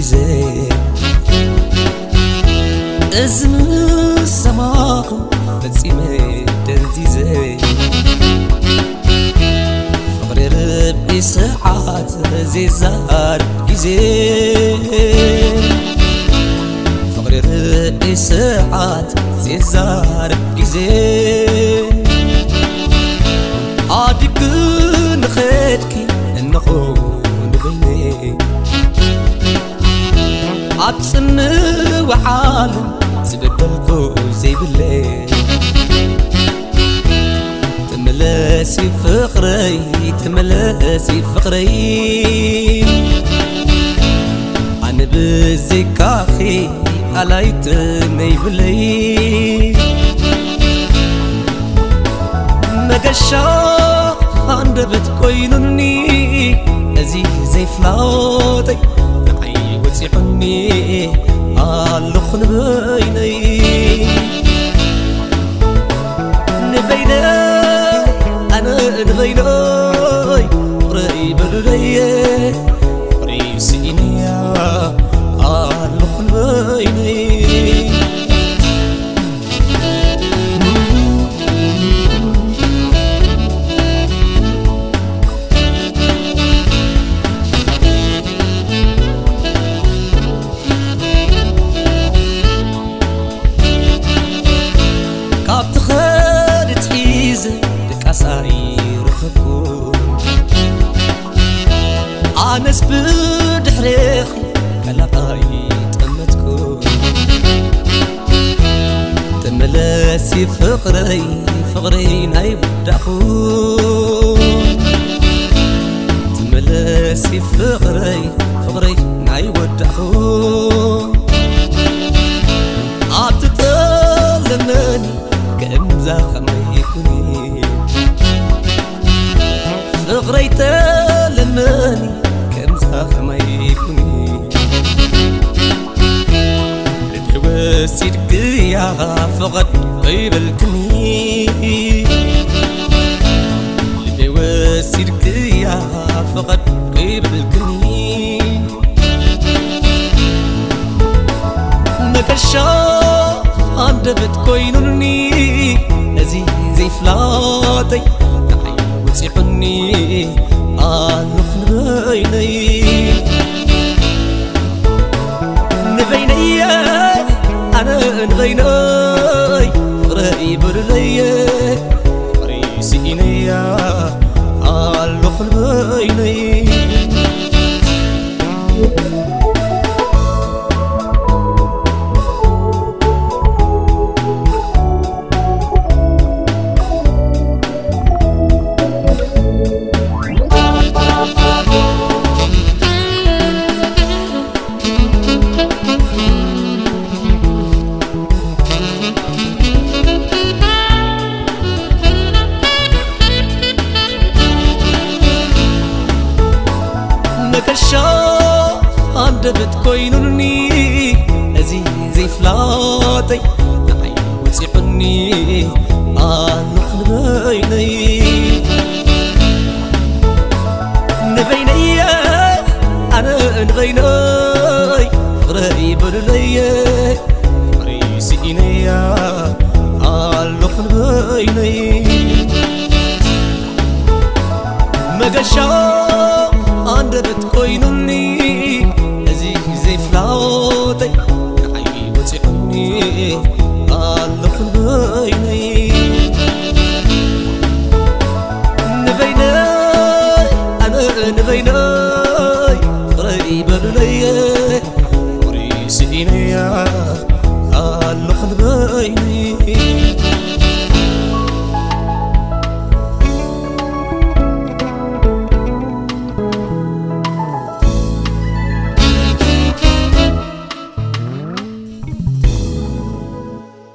جزي أزم السماق بتسيمي دنزيزي فقري ربي ساعات زيزار جزي فقري ربي ساعات زيزار جزي عادك نخدكي النخون بيني عبسن وحالم زبدلكو زي بالليل تملاسي فقري تملاسي فقري أنا بزي كاخي علايتني بالليل مقشا عند بتكوينني أزي زي فلاطي نعي وتسيحني اللخن بيني نبيني أنا نبيني قريب لي قريب سيني اللخن بيني أنس بدحريخي كلاقاي تمتكون تملاسي فقري فقري ناي ودعخون تملاسي فقري فقري ناي ودعخون عتطلمني كأمزا خميكوني فقري تلمني ما يكوني لبي وسيدك يا فقد غيب الكني لبي وسيدك يا فقد غيب الكني مكشا عند بتكوينني أزي زي فلاطي نحي وتسيحني اللخن بيني نبيني أنا نبيني قريب لي قريب سيني اللخن بيني مكشا عند بتكوينني أزي زي فلاطي نعي وتسيحني اللخن بيني نبيني أنا نبيني قريب لي قريب سيني اللخن بيني مقشا عند بتكوينني